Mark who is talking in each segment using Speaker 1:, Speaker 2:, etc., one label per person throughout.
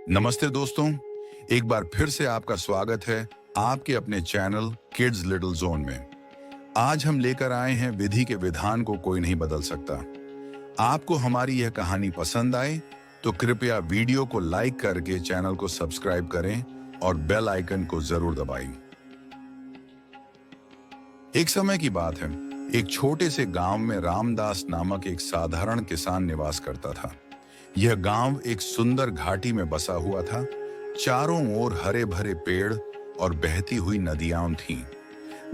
Speaker 1: नमस्ते दोस्तों, एक बार फिर से आपका स्वागत है आपके अपने चैनल किड्स लिटिल जोन में। आज हम लेकर आए हैं विधि के विधान को कोई नहीं बदल सकता। आपको हमारी यह कहानी पसंद आए तो कृपया वीडियो को लाइक करके चैनल को सब्सक्राइब करें और बेल आइकन को जरूर दबाएं। एक समय की बात है, एक छोटे से गांव में रामदास नामक एक साधारण किसान निवास करता था। यह गांव एक सुंदर घाटी में बसा हुआ था। चारों ओर हरे भरे पेड़ और बहती हुई नदियां थीं।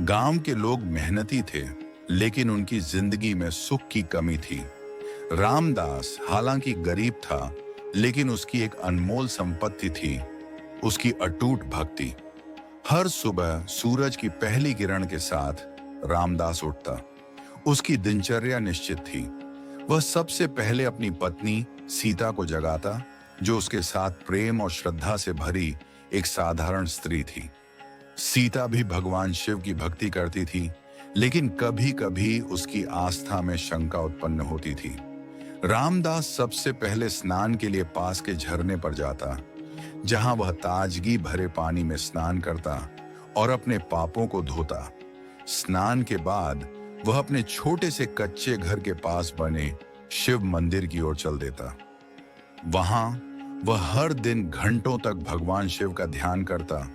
Speaker 1: गांव के लोग मेहनती थे, लेकिन उनकी जिंदगी में सुख की कमी थी। रामदास हालांकि गरीब था, लेकिन उसकी एक अनमोल संपत्ति थी, उसकी अटूट भक्ति। हर सुबह सूरज की पहली किरण के साथ रामदास उठता। उसकी दिनचर्या निश्चित थी। वह सबसे पहले अपनी पत्नी सीता को जगाता, जो उसके साथ प्रेम और श्रद्धा से भरी एक साधारण स्त्री थी। सीता भी भगवान शिव की भक्ति करती थी, लेकिन कभी-कभी उसकी आस्था में शंका उत्पन्न होती थी। रामदास सबसे पहले स्नान के लिए पास के झरने पर जाता, जहां वह ताजगी भरे पानी में स्नान करता और अपने पापों को धोता। स्नान के बाद वह अपने छोटे से कच्चे घर के पास बने शिव मंदिर की ओर चल देता। वहां वह हर दिन घंटों तक भगवान शिव का ध्यान करता,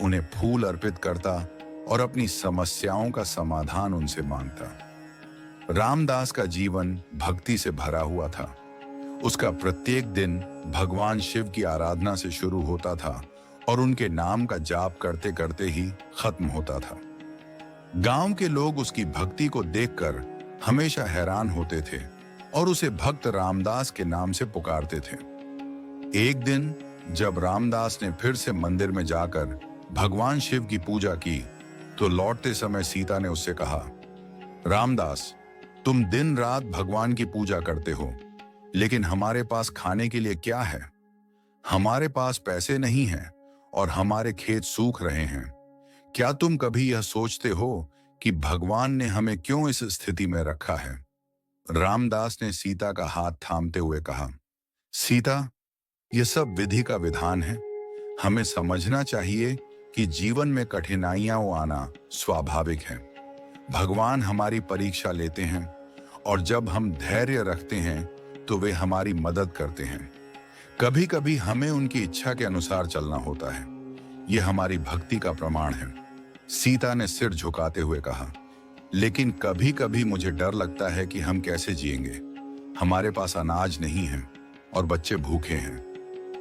Speaker 1: उन्हें फूल अर्पित करता और अपनी समस्याओं का समाधान उनसे मांगता। रामदास का जीवन भक्ति से भरा हुआ था। उसका प्रत्येक दिन भगवान शिव की आराधना से शुरू होता था और उनके नाम का जाप करते करते ही खत्म होता था। गांव के लोग उसकी भक्ति को देखकर हमेशा हैरान होते थे और उसे भक्त रामदास के नाम से पुकारते थे। एक दिन जब रामदास ने फिर से मंदिर में जाकर भगवान शिव की पूजा की, तो लौटते समय सीता ने उससे कहा, रामदास, तुम दिन रात भगवान की पूजा करते हो, लेकिन हमारे पास खाने के लिए क्या है? हमारे पास पैसे नहीं हैं और हमारे खेत सूख रहे हैं। क्या तुम कभी यह सोचते हो कि भगवान ने हमें क्यों इस स्थिति में रखा है? रामदास ने सीता का हाथ थामते हुए कहा, सीता, यह सब विधि का विधान है। हमें समझना चाहिए कि जीवन में कठिनाइयां आना स्वाभाविक है। भगवान हमारी परीक्षा लेते हैं और जब हम धैर्य रखते हैं तो वे हमारी मदद करते हैं। कभी कभी हमें उनकी इच्छा के अनुसार चलना होता है। यह हमारी भक्ति का प्रमाण है। सीता ने सिर झुकाते हुए कहा, लेकिन कभी कभी मुझे डर लगता है कि हम कैसे जिएंगे। हमारे पास अनाज नहीं है और बच्चे भूखे हैं।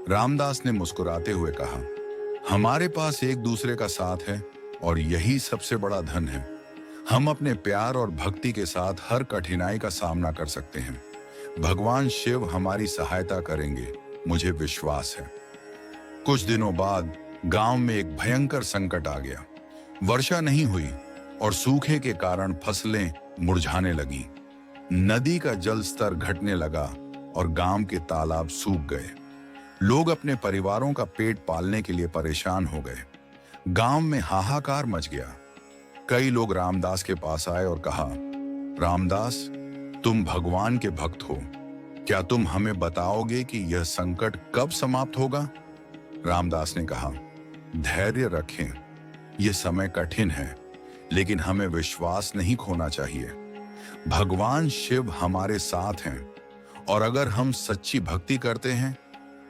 Speaker 1: रामदास ने मुस्कुराते हुए कहा, हमारे पास एक दूसरे का साथ है और यही सबसे बड़ा धन है। हम अपने प्यार और भक्ति के साथ हर कठिनाई का सामना कर सकते हैं। भगवान शिव हमारी सहायता करेंगे, मुझे विश्वास है। कुछ दिनों बाद गांव में एक भयंकर संकट आ गया। वर्षा नहीं हुई और सूखे के कारण फसलें मुरझाने लगी। नदी का जल स्तर घटने लगा और गांव के तालाब सूख गए। लोग अपने परिवारों का पेट पालने के लिए परेशान हो गए। गांव में हाहाकार मच गया। कई लोग रामदास के पास आए और कहा, रामदास, तुम भगवान के भक्त हो, क्या तुम हमें बताओगे कि यह संकट कब समाप्त होगा? रामदास ने कहा, धैर्य रखें, यह समय कठिन है, लेकिन हमें विश्वास नहीं खोना चाहिए। भगवान शिव हमारे साथ हैं और अगर हम सच्ची भक्ति करते हैं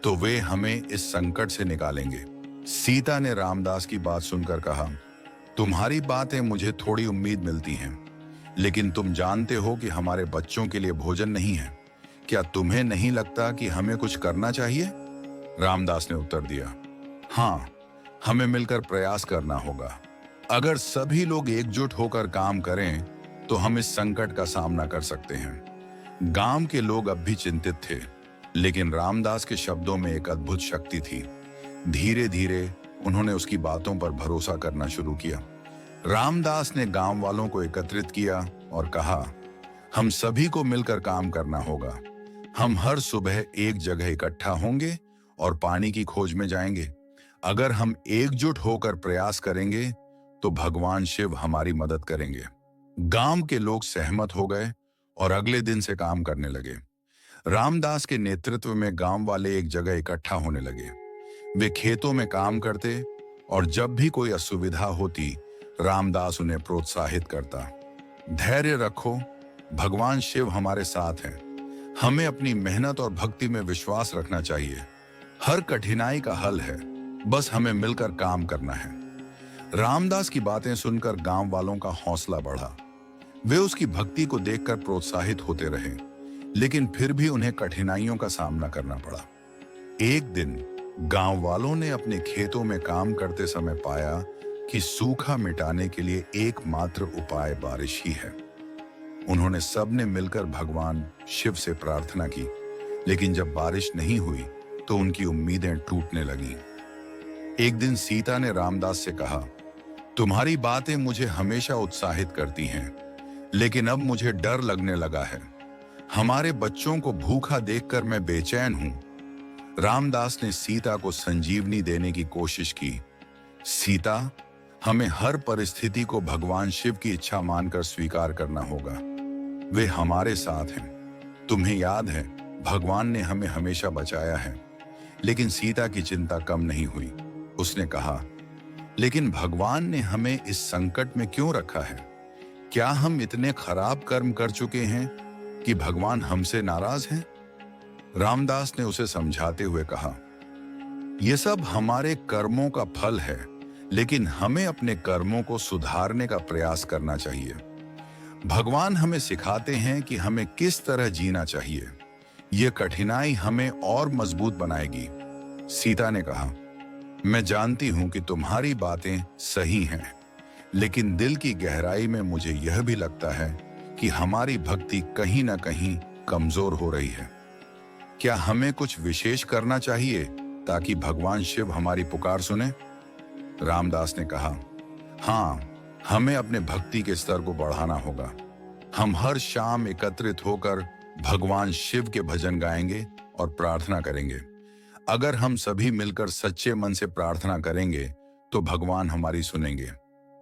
Speaker 1: तो वे हमें इस संकट से निकालेंगे। सीता ने रामदास की बात सुनकर कहा, तुम्हारी बातें मुझे थोड़ी उम्मीद मिलती हैं, लेकिन तुम जानते हो कि हमारे बच्चों के लिए भोजन नहीं है। क्या तुम्हें नहीं लगता कि हमें कुछ करना चाहिए? रामदास ने उत्तर दिया, हाँ, हमें मिलकर प्रयास करना होगा। अगर सभी लोग एकजुट होकर काम करें तो हम इस संकट का सामना कर सकते हैं। गांव के लोग अब भी चिंतित थे, लेकिन रामदास के शब्दों में एक अद्भुत शक्ति थी। धीरे धीरे उन्होंने उसकी बातों पर भरोसा करना शुरू किया। रामदास ने गांव वालों को एकत्रित किया और कहा, हम सभी को मिलकर काम करना होगा। हम हर सुबह एक जगह इकट्ठा होंगे और पानी की खोज में जाएंगे। अगर हम एकजुट होकर प्रयास करेंगे तो भगवान शिव हमारी मदद करेंगे। गांव के लोग सहमत हो गए और अगले दिन से काम करने लगे। रामदास के नेतृत्व में गांव वाले एक जगह इकट्ठा होने लगे। वे खेतों में काम करते और जब भी कोई असुविधा होती, रामदास उन्हें प्रोत्साहित करता। धैर्य रखो, भगवान शिव हमारे साथ हैं। हमें अपनी मेहनत और भक्ति में विश्वास रखना चाहिए। हर कठिनाई का हल है, बस हमें मिलकर काम करना है। रामदास की बातें सुनकर गांव वालों का हौसला बढ़ा। वे उसकी भक्ति को देखकर प्रोत्साहित होते रहे, लेकिन फिर भी उन्हें कठिनाइयों का सामना करना पड़ा। एक दिन गांव वालों ने अपने खेतों में काम करते समय पाया कि सूखा मिटाने के लिए एकमात्र उपाय बारिश ही है। उन्होंने सबने मिलकर भगवान शिव से प्रार्थना की, लेकिन जब बारिश नहीं हुई तो उनकी उम्मीदें टूटने लगीं। एक दिन सीता ने रामदास से कहा, तुम्हारी बातें मुझे हमेशा उत्साहित करती हैं, लेकिन अब मुझे डर लगने लगा है। हमारे बच्चों को भूखा देखकर मैं बेचैन हूं। रामदास ने सीता को संजीवनी देने की कोशिश की। सीता, हमें हर परिस्थिति को भगवान शिव की इच्छा मानकर स्वीकार करना होगा। वे हमारे साथ हैं। तुम्हें याद है, भगवान ने हमें हमेशा बचाया है। लेकिन सीता की चिंता कम नहीं हुई। उसने कहा, लेकिन भगवान ने हमें इस संकट में क्यों रखा है? क्या हम इतने खराब कर्म कर चुके हैं कि भगवान हमसे नाराज हैं? रामदास ने उसे समझाते हुए कहा, यह सब हमारे कर्मों का फल है, लेकिन हमें अपने कर्मों को सुधारने का प्रयास करना चाहिए। भगवान हमें सिखाते हैं कि हमें किस तरह जीना चाहिए। यह कठिनाई हमें और मजबूत बनाएगी। सीता ने कहा, मैं जानती हूं कि तुम्हारी बातें सही हैं, लेकिन दिल की गहराई में मुझे यह भी लगता है कि हमारी भक्ति कहीं ना कहीं कमजोर हो रही है। क्या हमें कुछ विशेष करना चाहिए ताकि भगवान शिव हमारी पुकार सुने? रामदास ने कहा, हाँ, हमें अपने भक्ति के स्तर को बढ़ाना होगा। हम हर शाम एकत्रित होकर भगवान शिव के भजन गाएंगे और प्रार्थना करेंगे। अगर हम सभी मिलकर सच्चे मन से प्रार्थना करेंगे तो भगवान हमारी सुनेंगे।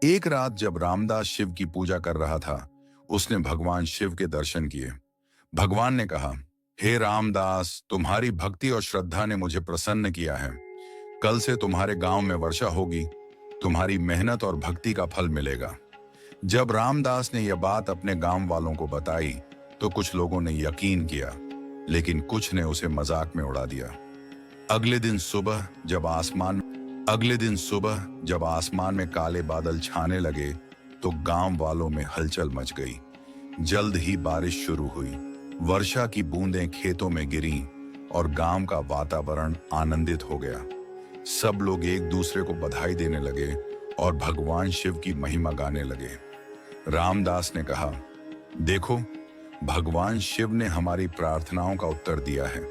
Speaker 1: एक रात जब रामदास शिव की पूजा कर रहा था, उसने भगवान शिव के दर्शन किए। भगवान ने कहा, हे रामदास, तुम्हारी भक्ति और श्रद्धा ने मुझे प्रसन्न किया है। कल से तुम्हारे गांव में वर्षा होगी। तुम्हारी मेहनत और भक्ति का फल मिलेगा। जब रामदास ने यह बात अपने गांव वालों को बताई तो कुछ लोगों ने यकीन किया, लेकिन कुछ ने उसे मजाक में उड़ा दिया। अगले दिन सुबह जब आसमान में काले बादल छाने लगे तो गांव वालों में हलचल मच गई। जल्द ही बारिश शुरू हुई। वर्षा की बूंदें खेतों में गिरीं और गांव का वातावरण आनंदित हो गया। सब लोग एक दूसरे को बधाई देने लगे और भगवान शिव की महिमा गाने लगे। रामदास ने कहा, देखो, भगवान शिव ने हमारी प्रार्थनाओं का उत्तर दिया है।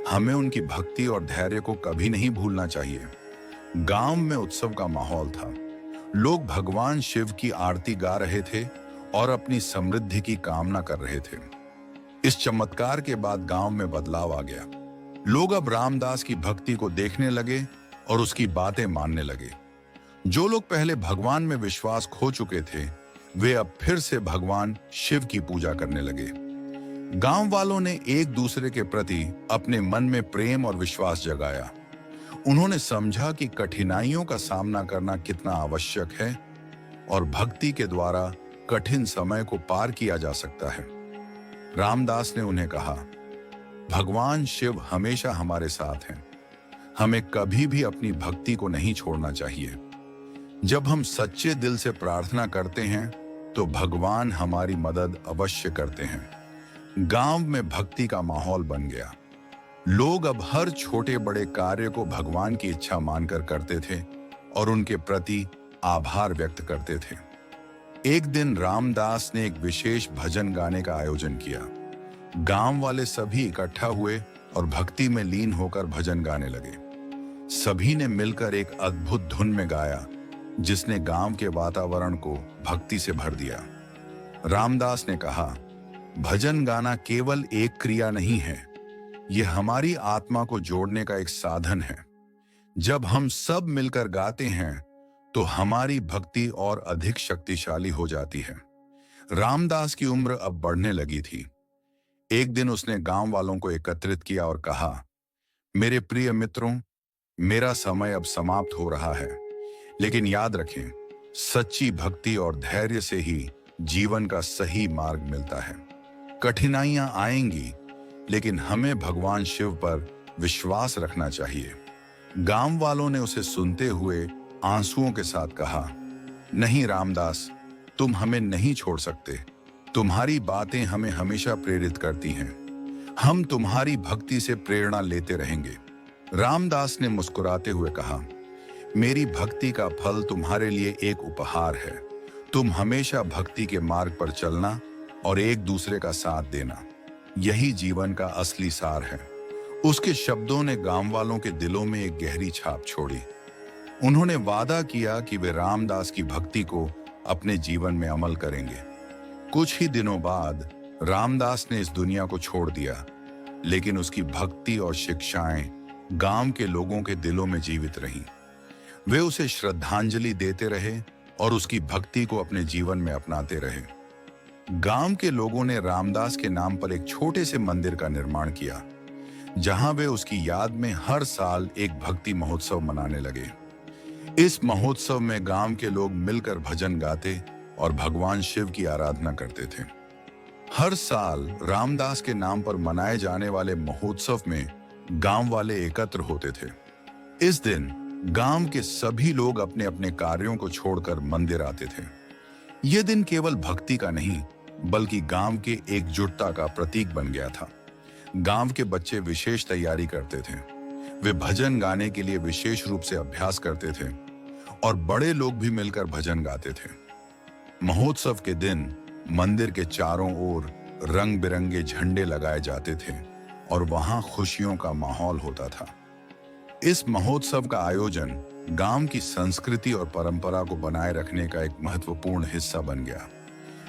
Speaker 1: हमें उनकी भक्ति और धैर्य को कभी नहीं भूलना चाहिए। गांव में उत्सव का माहौल था। लोग भगवान शिव की आरती गा रहे थे और अपनी समृद्धि की कामना कर रहे थे। इस चमत्कार के बाद गांव में बदलाव आ गया। लोग अब रामदास की भक्ति को देखने लगे और उसकी बातें मानने लगे। जो लोग पहले भगवान में विश्वास खो चुके थे, वे अब फिर से भगवान शिव की पूजा करने लगे। गांव वालों ने एक दूसरे के प्रति अपने मन में प्रेम और विश्वास जगाया। उन्होंने समझा कि कठिनाइयों का सामना करना कितना आवश्यक है और भक्ति के द्वारा कठिन समय को पार किया जा सकता है। रामदास ने उन्हें कहा, भगवान शिव हमेशा हमारे साथ हैं। हमें कभी भी अपनी भक्ति को नहीं छोड़ना चाहिए। जब हम सच्चे दिल से प्रार्थना करते हैं तो भगवान हमारी मदद अवश्य करते हैं। गांव में भक्ति का माहौल बन गया। लोग अब हर छोटे बड़े कार्य को भगवान की इच्छा मानकर करते थे और उनके प्रति आभार व्यक्त करते थे। एक दिन रामदास ने एक विशेष भजन गाने का आयोजन किया। गांव वाले सभी इकट्ठा हुए और भक्ति में लीन होकर भजन गाने लगे। सभी ने मिलकर एक अद्भुत धुन में गाया, जिसने गांव के वातावरण को भक्ति से भर दिया। रामदास ने कहा, भजन गाना केवल एक क्रिया नहीं है, यह हमारी आत्मा को जोड़ने का एक साधन है। जब हम सब मिलकर गाते हैं तो हमारी भक्ति और अधिक शक्तिशाली हो जाती है। रामदास की उम्र अब बढ़ने लगी थी। एक दिन उसने गांव वालों को एकत्रित किया और कहा, मेरे प्रिय मित्रों, मेरा समय अब समाप्त हो रहा है। लेकिन याद रखें, सच्ची भक्ति और धैर्य से ही जीवन का सही मार्ग मिलता है। कठिनाइयां आएंगी, लेकिन हमें भगवान शिव पर विश्वास रखना चाहिए। गांव वालों ने उसे सुनते हुए आंसुओं के साथ कहा, नहीं रामदास, तुम हमें नहीं छोड़ सकते। तुम्हारी बातें हमें हमेशा प्रेरित करती हैं। हम तुम्हारी भक्ति से प्रेरणा लेते रहेंगे। रामदास ने मुस्कुराते हुए कहा, मेरी भक्ति का फल तुम्हारे लिए एक उपहार है। तुम हमेशा भक्ति के मार्ग पर चलना और एक दूसरे का साथ देना, यही जीवन का असली सार है। उसके शब्दों ने गांव वालों के दिलों में एक गहरी छाप छोड़ी। उन्होंने वादा किया कि वे रामदास की भक्ति को अपने जीवन में अमल करेंगे। कुछ ही दिनों बाद रामदास ने इस दुनिया को छोड़ दिया, लेकिन उसकी भक्ति और शिक्षाएं गांव के लोगों के दिलों में जीवित रहीं। वे उसे श्रद्धांजलि देते रहे और उसकी भक्ति को अपने जीवन में अपनाते रहे। गांव के लोगों ने रामदास के नाम पर एक छोटे से मंदिर का निर्माण किया, जहां वे उसकी याद में हर साल एक भक्ति महोत्सव मनाने लगे। इस महोत्सव में गांव के लोग मिलकर भजन गाते और भगवान शिव की आराधना करते थे। हर साल रामदास के नाम पर मनाए जाने वाले महोत्सव में गांव वाले एकत्र होते थे। इस दिन गांव के सभी लोग अपने अपने कार्यों को छोड़कर मंदिर आते थे। यह दिन केवल भक्ति का नहीं, बल्कि गांव के एकजुटता का प्रतीक बन गया था। गांव के बच्चे विशेष तैयारी करते थे। वे भजन गाने के लिए विशेष रूप से अभ्यास करते थे और बड़े लोग भी मिलकर भजन गाते थे। महोत्सव के दिन मंदिर के चारों ओर रंग बिरंगे झंडे लगाए जाते थे और वहां खुशियों का माहौल होता था। इस महोत्सव का आयोजन गांव की संस्कृति और परंपरा को बनाए रखने का एक महत्वपूर्ण हिस्सा बन गया।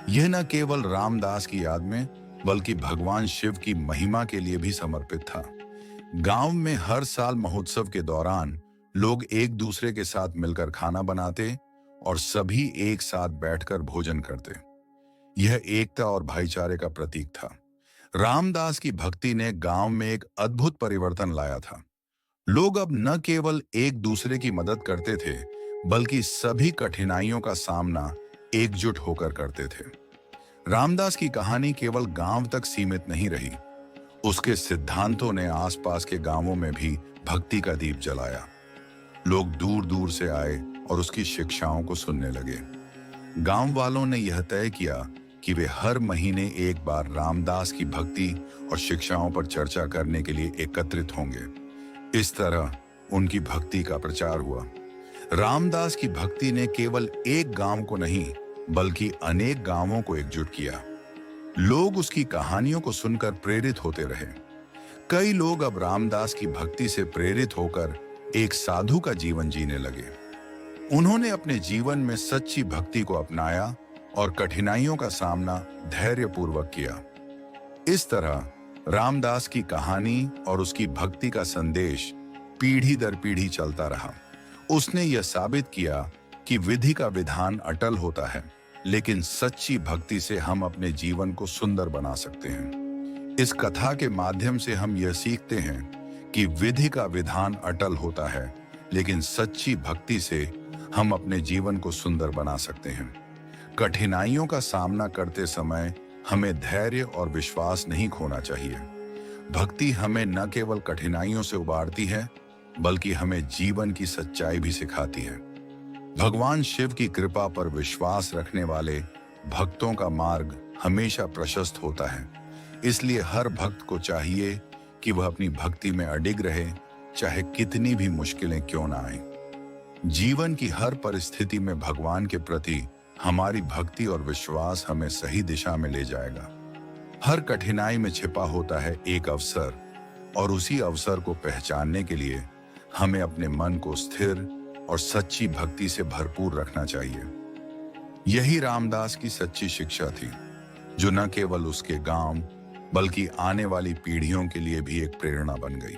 Speaker 1: यह न केवल रामदास की याद में, बल्कि भगवान शिव की महिमा के लिए भी समर्पित था। गांव में हर साल महोत्सव के दौरान लोग एक दूसरे के साथ मिलकर खाना बनाते और सभी एक साथ बैठकर भोजन करते। यह एकता और भाईचारे का प्रतीक था। रामदास की भक्ति ने गांव में एक अद्भुत परिवर्तन लाया था। लोग अब न केवल एक दूसरे की मदद करते थे, बल्कि सभी कठिनाइयों का सामना एकजुट होकर करते थे। रामदास की कहानी केवल गांव तक सीमित नहीं रही। उसके सिद्धांतों ने आसपास के गांवों में भी भक्ति का दीप जलाया। लोग दूर दूर से आए और उसकी शिक्षाओं को सुनने लगे। गांव वालों ने यह तय किया कि वे हर महीने एक बार रामदास की भक्ति और शिक्षाओं पर चर्चा करने के लिए एकत्रित होंगे। इस तरह उनकी भक्ति का प्रचार हुआ। रामदास की भक्ति ने केवल एक गांव को नहीं, बल्कि अनेक गांवों को एकजुट किया। लोग उसकी कहानियों को सुनकर प्रेरित होते रहे। कई लोग अब रामदास की भक्ति से प्रेरित होकर एक साधु का जीवन जीने लगे। उन्होंने अपने जीवन में सच्ची भक्ति को अपनाया और कठिनाइयों का सामना धैर्यपूर्वक किया। इस तरह रामदास की कहानी और उसकी भक्ति का संदेश पीढ़ी दर पीढ़ी चलता रहा। उसने यह साबित किया कि विधि का विधान अटल होता है, लेकिन सच्ची भक्ति से हम अपने जीवन को सुंदर बना सकते हैं। इस कथा के माध्यम से हम यह सीखते हैं कि विधि का विधान अटल होता है, लेकिन सच्ची भक्ति से हम अपने जीवन को सुंदर बना सकते हैं। कठिनाइयों का सामना करते समय हमें धैर्य और विश्वास नहीं खोना चाहिए। भक्ति हमें न केवल कठिनाइयों से उबारती है, बल्कि हमें जीवन की सच्चाई भी सिखाती है। भगवान शिव की कृपा पर विश्वास रखने वाले भक्तों का मार्ग हमेशा प्रशस्त होता है। इसलिए हर भक्त को चाहिए कि वह अपनी भक्ति में अडिग रहे, चाहे कितनी भी मुश्किलें क्यों ना आएं। जीवन की हर परिस्थिति में भगवान के प्रति हमारी भक्ति और विश्वास हमें सही दिशा में ले जाएगा। हर कठिनाई में छिपा होता है एक अवसर, और उसी अवसर को पहचानने के लिए हमें अपने मन को स्थिर और सच्ची भक्ति से भरपूर रखना चाहिए। यही रामदास की सच्ची शिक्षा थी, जो न केवल उसके गांव, बल्कि आने वाली पीढ़ियों के लिए भी एक प्रेरणा बन गई।